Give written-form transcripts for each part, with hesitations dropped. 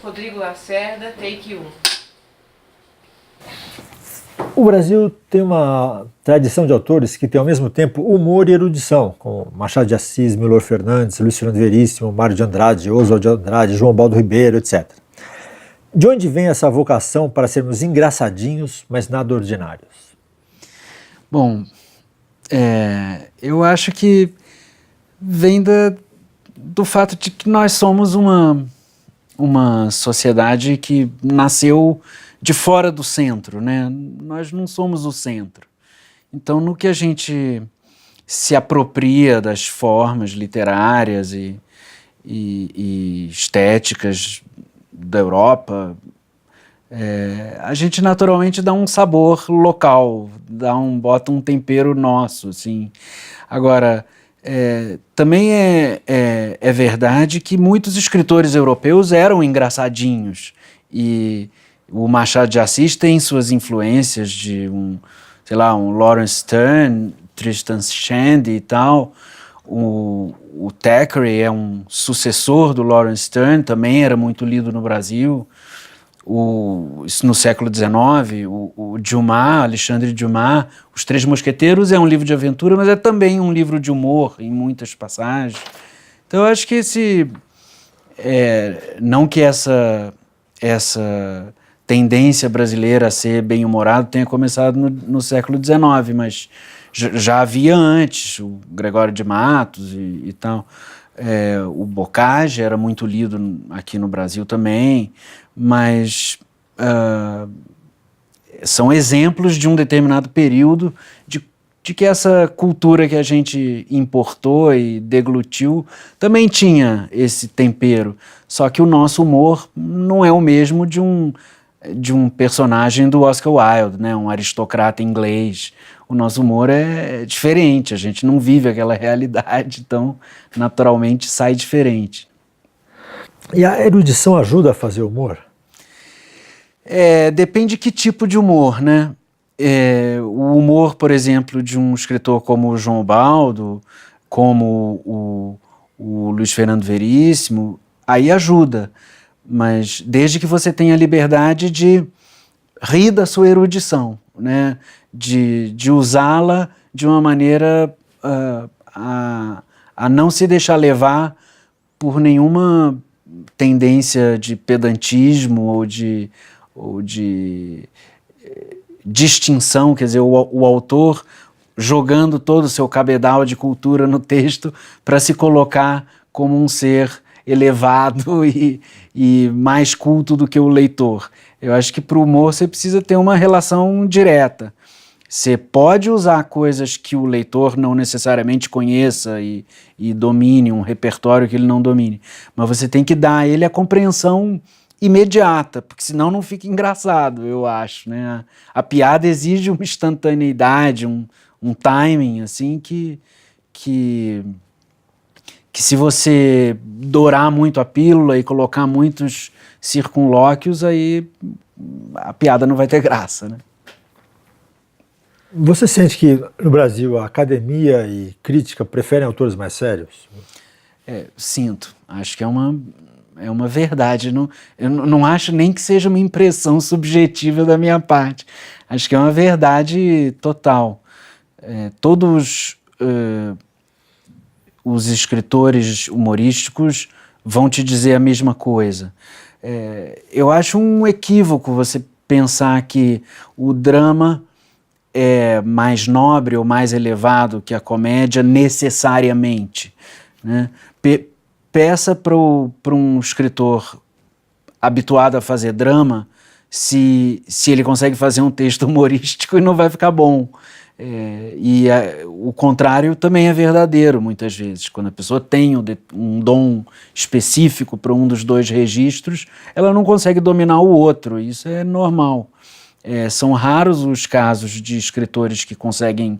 Rodrigo Lacerda, take 1. O Brasil tem uma tradição de autores que tem ao mesmo tempo humor e erudição, como Machado de Assis, Milor Fernandes, Luiz Fernando Veríssimo, Mário de Andrade, Oswald de Andrade, João Baldo Ribeiro, etc. De onde vem essa vocação para sermos engraçadinhos, mas nada ordinários? Bom, eu acho que vem do fato de que nós somos uma sociedade que nasceu de fora do centro, né? Nós não somos o centro. Então, no que a gente se apropria das formas literárias e estéticas da Europa, a gente naturalmente dá um sabor local, bota um tempero nosso, assim. Agora, também é verdade que muitos escritores europeus eram engraçadinhos, e o Machado de Assis tem suas influências de um Laurence Sterne, Tristram Shandy e tal. O Thackeray é um sucessor do Laurence Sterne, também era muito lido no Brasil. Isso no século XIX, o Dumas, Alexandre Dumas, Os Três Mosqueteiros é um livro de aventura, mas é também um livro de humor em muitas passagens. Então eu acho que não que essa tendência brasileira a ser bem-humorado tenha começado no século XIX, mas já havia antes, o Gregório de Matos e tal. O Bocage era muito lido aqui no Brasil também, mas são exemplos de um determinado período de que essa cultura que a gente importou e deglutiu também tinha esse tempero, só que o nosso humor não é o mesmo de um personagem do Oscar Wilde, né? Um aristocrata inglês. O nosso humor é diferente, a gente não vive aquela realidade, então naturalmente sai diferente. E a erudição ajuda a fazer humor? Depende que tipo de humor, né? O humor, por exemplo, de um escritor como o João Baldo, como o Luiz Fernando Veríssimo, aí ajuda, mas desde que você tenha liberdade de rir da sua erudição, né? De usá-la de uma maneira a não se deixar levar por nenhuma tendência de pedantismo ou de distinção, quer dizer, o autor jogando todo o seu cabedal de cultura no texto para se colocar como um ser elevado e mais culto do que o leitor. Eu acho que para o humor você precisa ter uma relação direta. Você pode usar coisas que o leitor não necessariamente conheça e domine, um repertório que ele não domine, mas você tem que dar a ele a compreensão imediata, porque senão não fica engraçado, eu acho, né? A piada exige uma instantaneidade, um timing, assim, que se você dourar muito a pílula e colocar muitos circunlóquios, aí a piada não vai ter graça, né? Você sente que no Brasil a academia e crítica preferem autores mais sérios? Sinto. Acho que é uma verdade. Eu não acho nem que seja uma impressão subjetiva da minha parte. Acho que é uma verdade total. Todos os escritores humorísticos vão te dizer a mesma coisa. Eu acho um equívoco você pensar que o drama é mais nobre ou mais elevado que a comédia necessariamente, né? Peça para um escritor habituado a fazer drama se ele consegue fazer um texto humorístico e não vai ficar bom. O contrário também é verdadeiro muitas vezes. Quando a pessoa tem um dom específico para um dos dois registros, ela não consegue dominar o outro. Isso é normal. São raros os casos de escritores que conseguem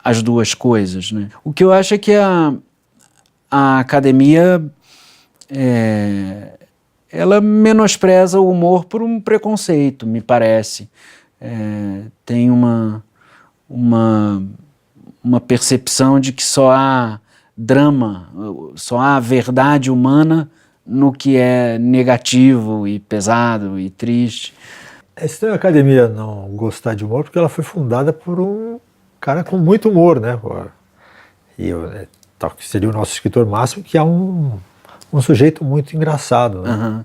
as duas coisas, né? O que eu acho é que a academia ela menospreza o humor por um preconceito, me parece. Tem uma percepção de que só há drama, só há verdade humana no que é negativo e pesado e triste. É estranho a academia não gostar de humor, porque ela foi fundada por um cara com muito humor, né? Tal que seria o nosso escritor máximo, que é um sujeito muito engraçado, né? Uhum.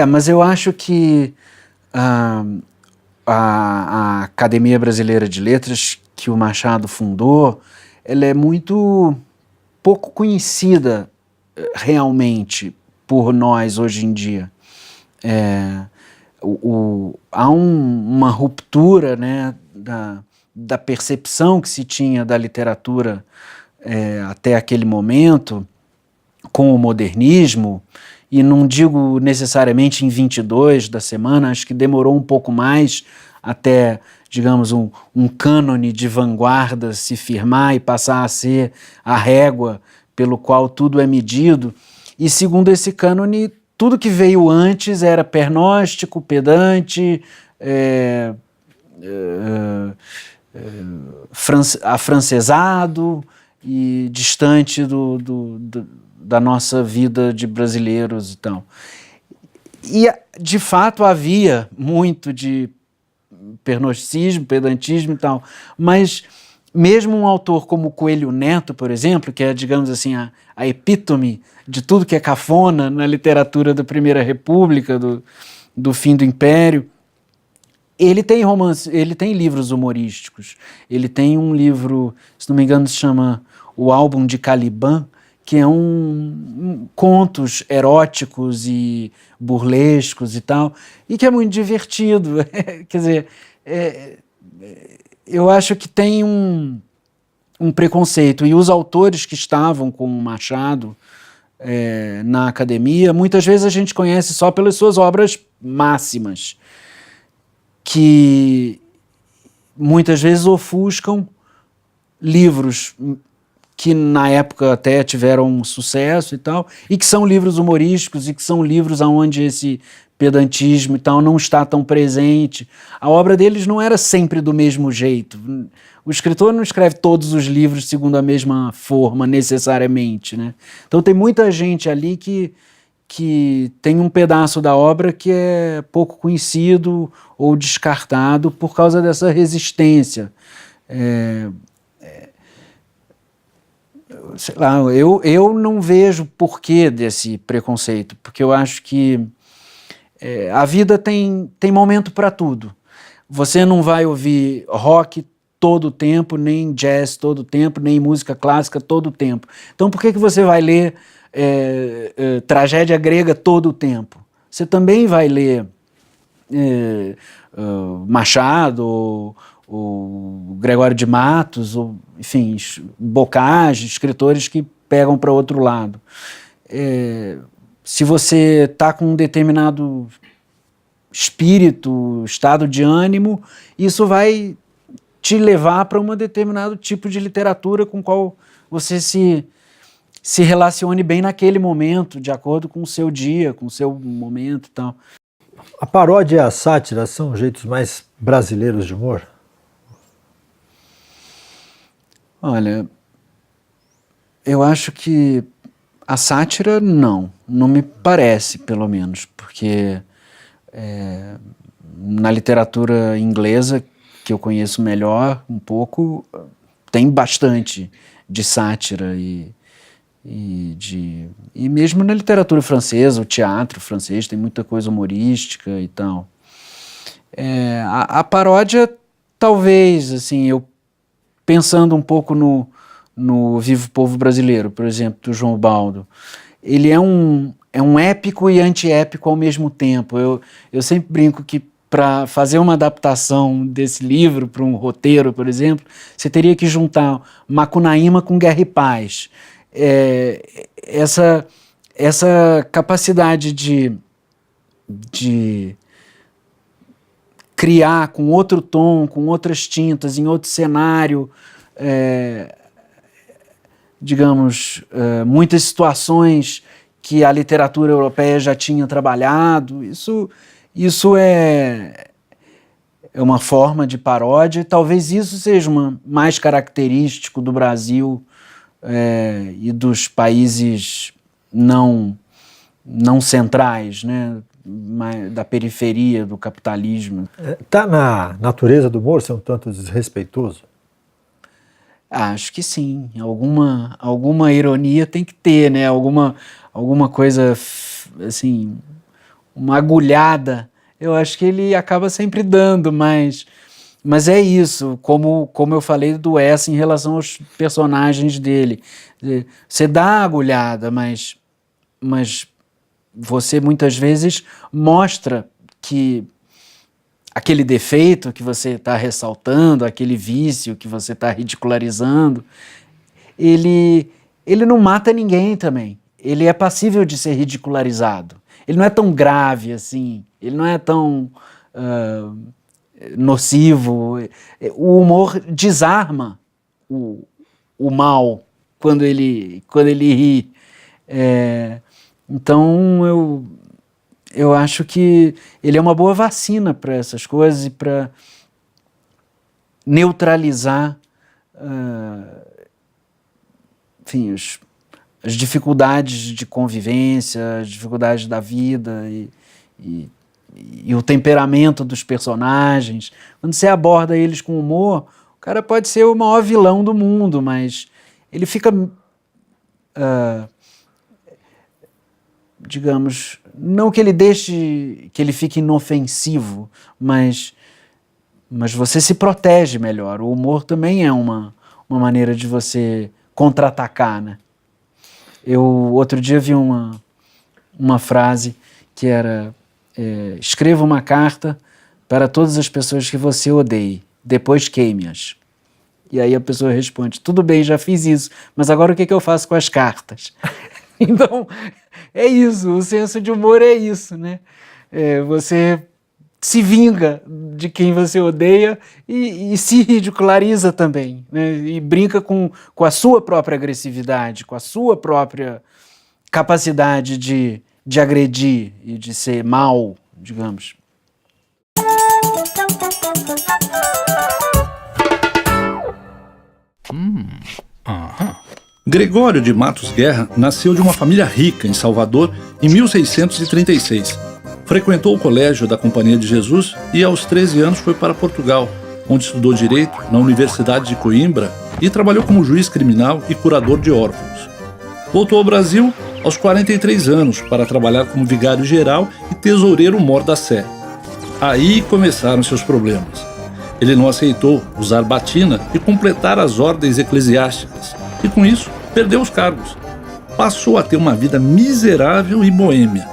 Mas eu acho que a Academia Brasileira de Letras, que o Machado fundou, ela é muito pouco conhecida realmente por nós hoje em dia. Há uma ruptura, né, da percepção que se tinha da literatura até aquele momento com o modernismo, e não digo necessariamente em 22 da semana, acho que demorou um pouco mais até, digamos, um cânone de vanguarda se firmar e passar a ser a régua pelo qual tudo é medido. E segundo esse cânone, tudo que veio antes era pernóstico, pedante, afrancesado e distante da nossa vida de brasileiros e tal. E, de fato, havia muito de pernosticismo, pedantismo e tal, mas mesmo um autor como Coelho Neto, por exemplo, que é, digamos assim, a epítome de tudo que é cafona na literatura da Primeira República, do fim do Império, ele tem ele tem livros humorísticos. Ele tem um livro, se não me engano, se chama O Álbum de Caliban, que é contos eróticos e burlescos e tal, e que é muito divertido. Quer dizer, eu acho que tem um preconceito, e os autores que estavam com o Machado na academia, muitas vezes a gente conhece só pelas suas obras máximas, que muitas vezes ofuscam livros que na época até tiveram sucesso e tal, e que são livros humorísticos, e que são livros onde esse pedantismo e tal não está tão presente. A obra deles não era sempre do mesmo jeito. O escritor não escreve todos os livros segundo a mesma forma, necessariamente, né? Então tem muita gente ali que tem um pedaço da obra que é pouco conhecido ou descartado por causa dessa resistência. Sei lá, eu não vejo porquê desse preconceito, porque eu acho que a vida tem momento para tudo. Você não vai ouvir rock todo o tempo, nem jazz todo o tempo, nem música clássica todo o tempo. Então por que você vai ler tragédia grega todo o tempo? Você também vai ler Machado, o Gregório de Matos, ou, enfim, Bocage, escritores que pegam para outro lado. Se você está com um determinado espírito, estado de ânimo, isso vai te levar para um determinado tipo de literatura com qual você se relacione bem naquele momento, de acordo com o seu dia, com o seu momento e tal. A paródia e a sátira são jeitos mais brasileiros de humor? Olha, eu acho que a sátira não me parece, pelo menos, porque na literatura inglesa, que eu conheço melhor um pouco, tem bastante de sátira e mesmo na literatura francesa, o teatro francês tem muita coisa humorística e tal. A paródia, talvez, assim, eu pensando um pouco no Vivo Povo Brasileiro, por exemplo, do João Ubaldo, ele é um épico e antiépico ao mesmo tempo. Eu sempre brinco que para fazer uma adaptação desse livro para um roteiro, por exemplo, você teria que juntar Macunaíma com Guerra e Paz. Essa capacidade de criar com outro tom, com outras tintas, em outro cenário, digamos, muitas situações que a literatura europeia já tinha trabalhado. Isso é uma forma de paródia, e talvez isso seja mais característico do Brasil e dos países não não centrais, né, da periferia do capitalismo. Está na natureza do humor ser um tanto desrespeitoso? Acho que sim, alguma ironia tem que ter, né, alguma coisa, assim, uma agulhada, eu acho que ele acaba sempre dando, mas é isso, como eu falei do Essa em relação aos personagens dele. Você dá a agulhada, mas você muitas vezes mostra que aquele defeito que você está ressaltando, aquele vício que você está ridicularizando, ele não mata ninguém também. Ele é passível de ser ridicularizado. Ele não é tão grave assim, ele não é tão nocivo. O humor desarma o mal quando ele ri. Então eu acho que ele é uma boa vacina para essas coisas e para neutralizar enfim, as dificuldades de convivência, as dificuldades da vida e o temperamento dos personagens. Quando você aborda eles com humor, o cara pode ser o maior vilão do mundo, mas ele fica, digamos, não que ele deixe, que ele fique inofensivo, mas você se protege melhor. O humor também é uma maneira de você contra-atacar, né? Eu outro dia vi uma frase que era: escreva uma carta para todas as pessoas que você odeie, depois queime-as. E aí a pessoa responde: tudo bem, já fiz isso, mas agora o que eu faço com as cartas? Então, é isso, o senso de humor é isso, né? Você se vinga de quem você odeia e se ridiculariza também, né? E brinca com a sua própria agressividade, com a sua própria capacidade de agredir e de ser mal, digamos. Gregório de Matos Guerra nasceu de uma família rica em Salvador em 1636. Frequentou o colégio da Companhia de Jesus e aos 13 anos foi para Portugal, onde estudou Direito na Universidade de Coimbra e trabalhou como juiz criminal e curador de órfãos. Voltou ao Brasil aos 43 anos para trabalhar como vigário geral e tesoureiro-mor da Sé. Aí começaram seus problemas. Ele não aceitou usar batina e completar as ordens eclesiásticas, e com isso perdeu os cargos. Passou a ter uma vida miserável e boêmia.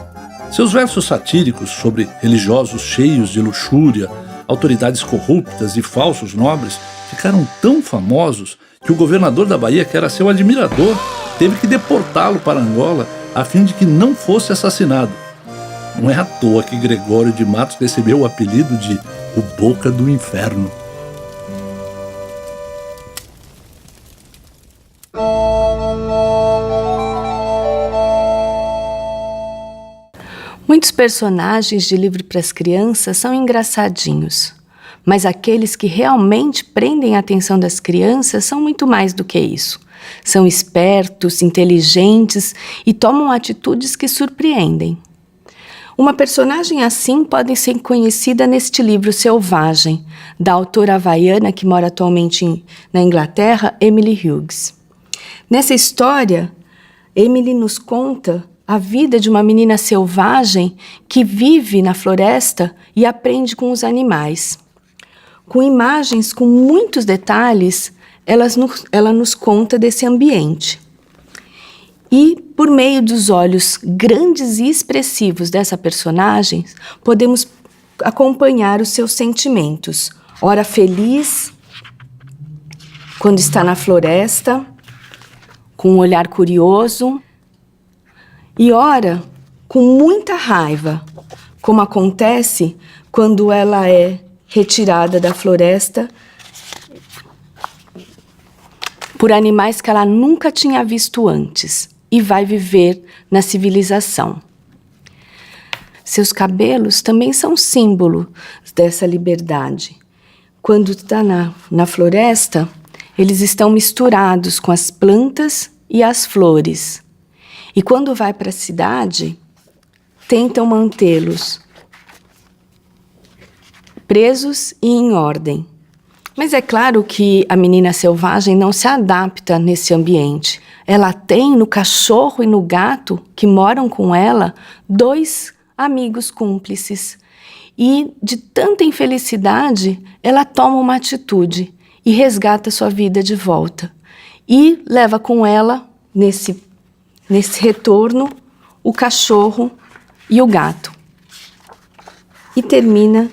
Seus versos satíricos sobre religiosos cheios de luxúria, autoridades corruptas e falsos nobres ficaram tão famosos que o governador da Bahia, que era seu admirador, teve que deportá-lo para Angola a fim de que não fosse assassinado. Não é à toa que Gregório de Matos recebeu o apelido de o Boca do Inferno. Muitos personagens de livro para as crianças são engraçadinhos, mas aqueles que realmente prendem a atenção das crianças são muito mais do que isso. São espertos, inteligentes e tomam atitudes que surpreendem. Uma personagem assim pode ser conhecida neste livro Selvagem, da autora havaiana que mora atualmente na Inglaterra, Emily Hughes. Nessa história, Emily nos conta a vida de uma menina selvagem que vive na floresta e aprende com os animais. Com imagens com muitos detalhes, ela nos conta desse ambiente. E, por meio dos olhos grandes e expressivos dessa personagem, podemos acompanhar os seus sentimentos. Ora feliz, quando está na floresta, com um olhar curioso, e ora com muita raiva, como acontece quando ela é retirada da floresta por animais que ela nunca tinha visto antes e vai viver na civilização. Seus cabelos também são símbolo dessa liberdade. Quando está na floresta, eles estão misturados com as plantas e as flores. E quando vai para a cidade, tentam mantê-los presos e em ordem. Mas é claro que a menina selvagem não se adapta nesse ambiente. Ela tem no cachorro e no gato que moram com ela 2 amigos cúmplices. E de tanta infelicidade, ela toma uma atitude e resgata sua vida de volta. E leva com ela, nesse retorno, o cachorro e o gato. E termina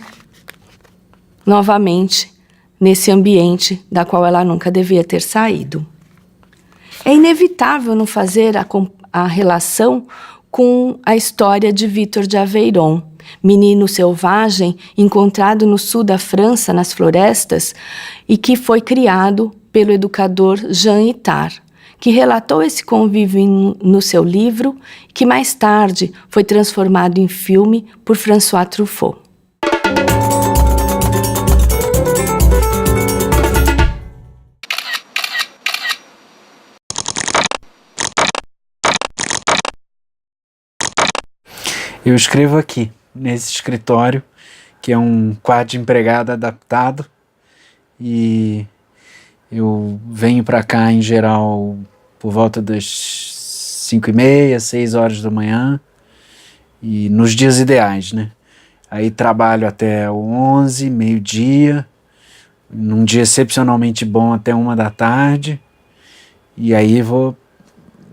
novamente nesse ambiente da qual ela nunca devia ter saído. É inevitável não fazer a relação com a história de Victor de Aveyron, menino selvagem encontrado no sul da França, nas florestas, e que foi criado pelo educador Jean Itard, que relatou esse convívio no seu livro, que mais tarde foi transformado em filme por François Truffaut. Eu escrevo aqui, nesse escritório, que é um quarto de empregado adaptado, e eu venho para cá em geral por volta das 5h30, 6 horas da manhã, e nos dias ideais, né? Aí trabalho até 11, meio-dia, num dia excepcionalmente bom até 1 da tarde, e aí vou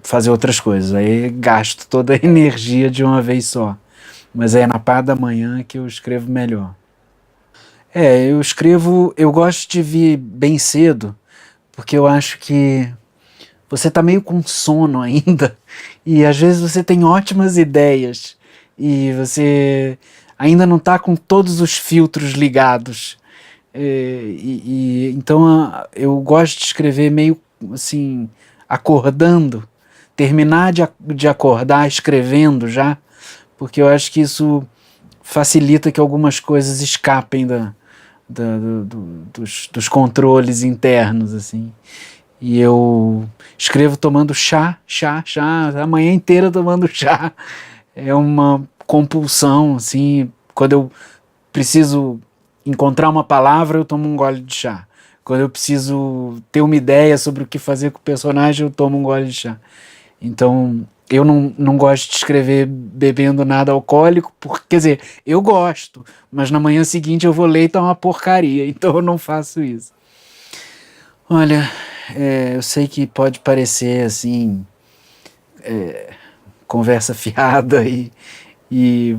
fazer outras coisas, aí gasto toda a energia de uma vez só. Mas é na parte da manhã que eu escrevo melhor. Eu gosto de vir bem cedo, porque eu acho que você tá meio com sono ainda, e às vezes você tem ótimas ideias, e você ainda não tá com todos os filtros ligados. Então eu gosto de escrever meio assim, acordando, terminar de acordar escrevendo já, porque eu acho que isso facilita que algumas coisas escapem dos controles internos, assim. E eu escrevo tomando chá, a manhã inteira tomando chá. É uma compulsão, assim. Quando eu preciso encontrar uma palavra, eu tomo um gole de chá. Quando eu preciso ter uma ideia sobre o que fazer com o personagem, eu tomo um gole de chá. Então, eu não gosto de escrever bebendo nada alcoólico, porque, quer dizer, eu gosto, mas na manhã seguinte eu vou ler e tá uma porcaria, então eu não faço isso. Olha, eu sei que pode parecer assim, conversa fiada e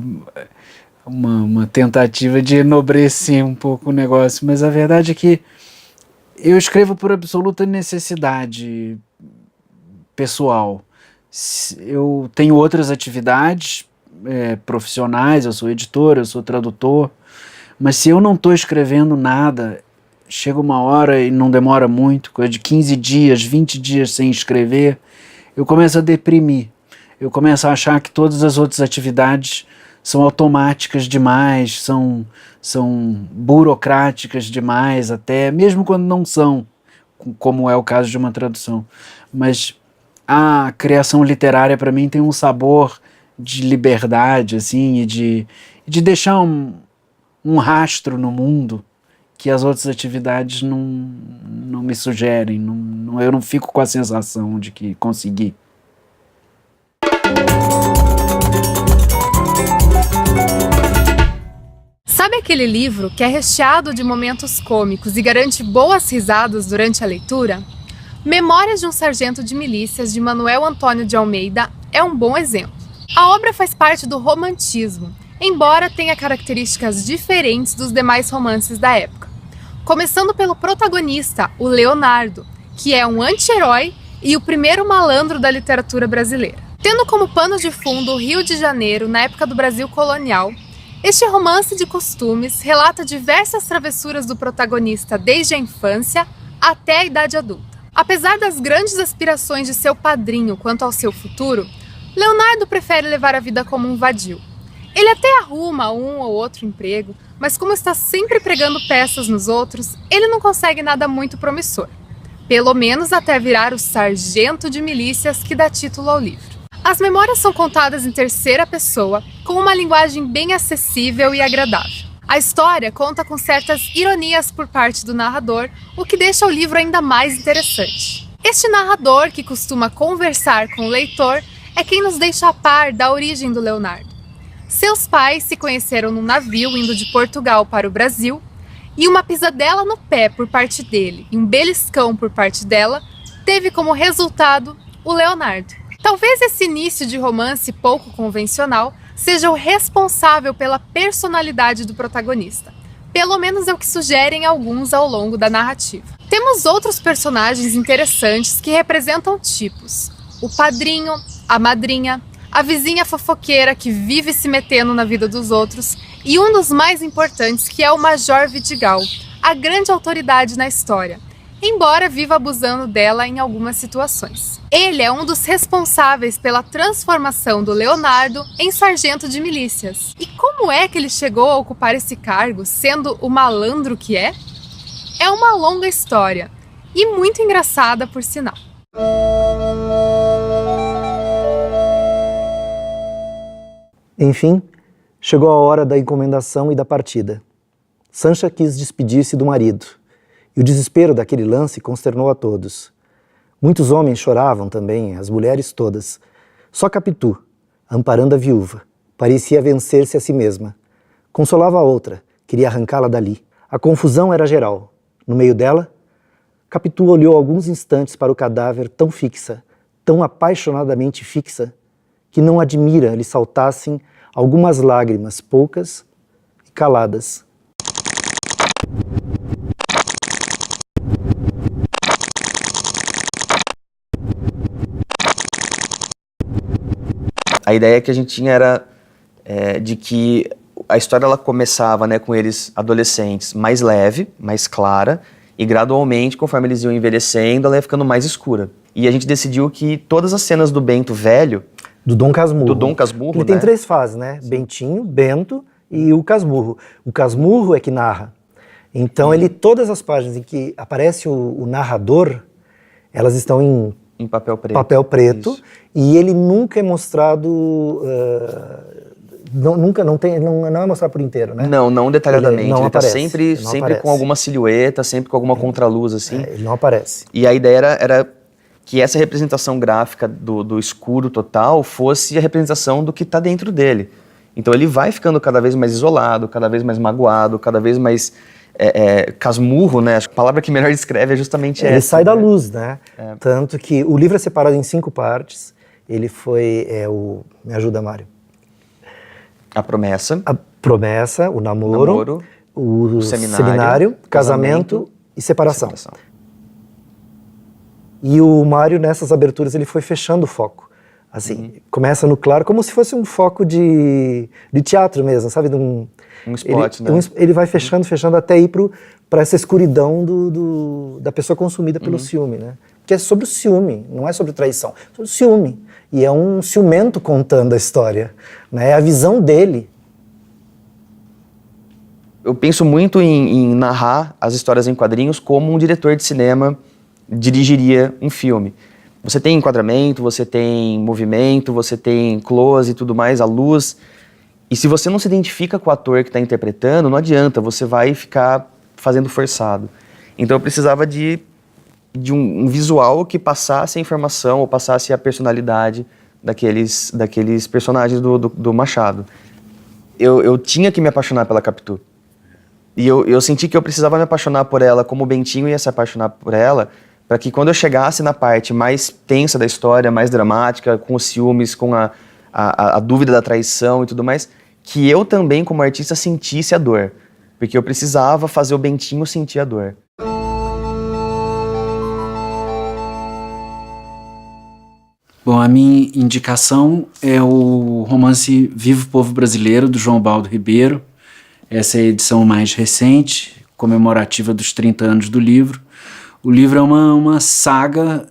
uma tentativa de enobrecer um pouco o negócio, mas a verdade é que eu escrevo por absoluta necessidade pessoal. Eu tenho outras atividades profissionais, eu sou editor, eu sou tradutor, mas se eu não estou escrevendo nada, chega uma hora e não demora muito, coisa de 15 dias, 20 dias sem escrever, eu começo a deprimir, eu começo a achar que todas as outras atividades são automáticas demais, são burocráticas demais, até mesmo quando não são, como é o caso de uma tradução, mas a criação literária para mim tem um sabor de liberdade, assim, e de deixar um rastro no mundo que as outras atividades não me sugerem, eu não fico com a sensação de que consegui. Sabe aquele livro que é recheado de momentos cômicos e garante boas risadas durante a leitura? Memórias de um Sargento de Milícias, de Manuel Antônio de Almeida, é um bom exemplo. A obra faz parte do romantismo, embora tenha características diferentes dos demais romances da época. Começando pelo protagonista, o Leonardo, que é um anti-herói e o primeiro malandro da literatura brasileira. Tendo como pano de fundo o Rio de Janeiro na época do Brasil colonial, este romance de costumes relata diversas travessuras do protagonista desde a infância até a idade adulta. Apesar das grandes aspirações de seu padrinho quanto ao seu futuro, Leonardo prefere levar a vida como um vadio. Ele até arruma um ou outro emprego, mas como está sempre pregando peças nos outros, ele não consegue nada muito promissor. Pelo menos até virar o Sargento de Milícias que dá título ao livro. As memórias são contadas em terceira pessoa com uma linguagem bem acessível e agradável. A história conta com certas ironias por parte do narrador, o que deixa o livro ainda mais interessante. Este narrador, que costuma conversar com o leitor, é quem nos deixa a par da origem do Leonardo. Seus pais se conheceram num navio indo de Portugal para o Brasil, e uma pisadela no pé por parte dele e um beliscão por parte dela teve como resultado o Leonardo. Talvez esse início de romance pouco convencional seja o responsável pela personalidade do protagonista. Pelo menos é o que sugerem alguns ao longo da narrativa. Temos outros personagens interessantes que representam tipos: o padrinho, a madrinha, a vizinha fofoqueira que vive se metendo na vida dos outros e um dos mais importantes, que é o Major Vidigal, a grande autoridade na história, embora viva abusando dela em algumas situações. Ele é um dos responsáveis pela transformação do Leonardo em sargento de milícias. E como é que ele chegou a ocupar esse cargo, sendo o malandro que é? É uma longa história, e muito engraçada por sinal. Enfim, chegou a hora da encomendação e da partida. Sancha quis despedir-se do marido, e o desespero daquele lance consternou a todos. Muitos homens choravam também, as mulheres todas. Só Capitu, amparando a viúva, parecia vencer-se a si mesma. Consolava a outra, queria arrancá-la dali. A confusão era geral. No meio dela, Capitu olhou alguns instantes para o cadáver tão fixa, tão apaixonadamente fixa, que não admira lhe saltassem algumas lágrimas, poucas e caladas. A ideia que a gente tinha era de que a história ela começava, né, com eles adolescentes mais leve, mais clara, e gradualmente, conforme eles iam envelhecendo, ela ia ficando mais escura. E a gente decidiu que todas as cenas do Bento velho... Do Dom Casmurro. Do Dom Casmurro, Ele tem 3 fases, né? Bentinho, Bento e o Casmurro. O Casmurro é que narra. Então, todas as páginas em que aparece o narrador, elas estão em papel preto. Papel preto. Isso. E ele nunca é mostrado... não é mostrado por inteiro, né? Não detalhadamente. Ele tá sempre com alguma silhueta, sempre com alguma contraluz, assim. Ele não aparece. E a ideia era que essa representação gráfica do escuro total fosse a representação do que está dentro dele. Então ele vai ficando cada vez mais isolado, cada vez mais magoado, cada vez mais casmurro, né? A palavra que melhor descreve é justamente essa. Ele sai da luz, né? Tanto que o livro é separado em 5 partes. Ele foi me ajuda, Mário. A promessa, o namoro o seminário, casamento e separação. E o Mário, nessas aberturas, ele foi fechando o foco. Assim, começa no claro, como se fosse um foco de teatro mesmo, sabe? Um spot, né? Ele vai fechando até ir para essa escuridão da pessoa consumida pelo ciúme, né? Que é sobre o ciúme, não é sobre traição, é sobre o ciúme. E é um ciumento contando a história, né? É a visão dele. Eu penso muito em narrar as histórias em quadrinhos como um diretor de cinema dirigiria um filme. Você tem enquadramento, você tem movimento, você tem close e tudo mais, a luz. E se você não se identifica com o ator que está interpretando, não adianta, você vai ficar fazendo forçado. Então eu precisava de um visual que passasse a informação ou passasse a personalidade daqueles personagens do Machado. Eu tinha que me apaixonar pela Capitu. E eu senti que eu precisava me apaixonar por ela como o Bentinho ia se apaixonar por ela, para que quando eu chegasse na parte mais tensa da história, mais dramática, com os ciúmes, com a dúvida da traição e tudo mais, que eu também, como artista, sentisse a dor. Porque eu precisava fazer o Bentinho sentir a dor. Bom, a minha indicação é o romance Viva o Povo Brasileiro, do João Baldo Ribeiro. Essa é a edição mais recente, comemorativa dos 30 anos do livro. O livro é uma saga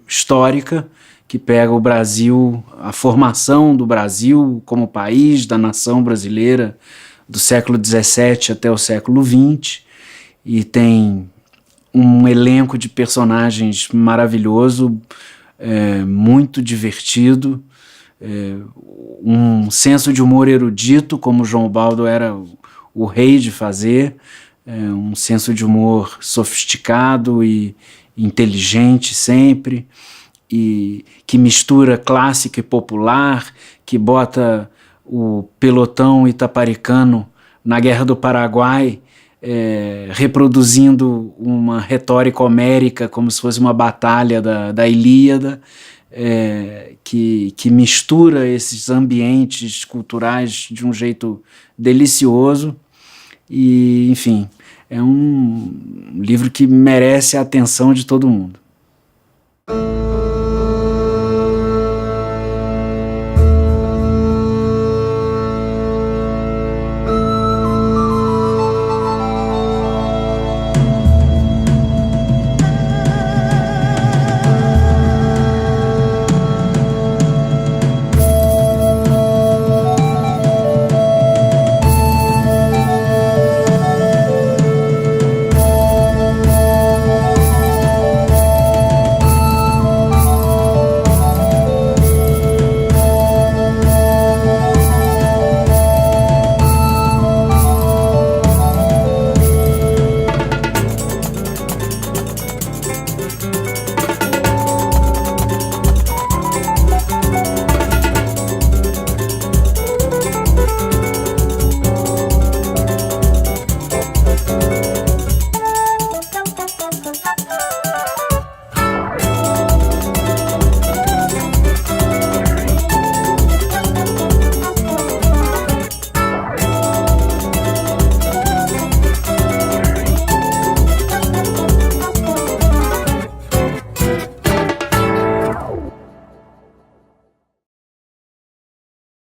histórica que pega o Brasil, a formação do Brasil como país, da nação brasileira, do século XVII até o século XX, e tem um elenco de personagens maravilhoso, muito divertido, um senso de humor erudito, como João Ubaldo era o rei de fazer, um senso de humor sofisticado e inteligente sempre, e que mistura clássico e popular, que bota o pelotão itaparicano na Guerra do Paraguai, reproduzindo uma retórica homérica como se fosse uma batalha da Ilíada, que mistura esses ambientes culturais de um jeito delicioso. E, enfim, é um livro que merece a atenção de todo mundo.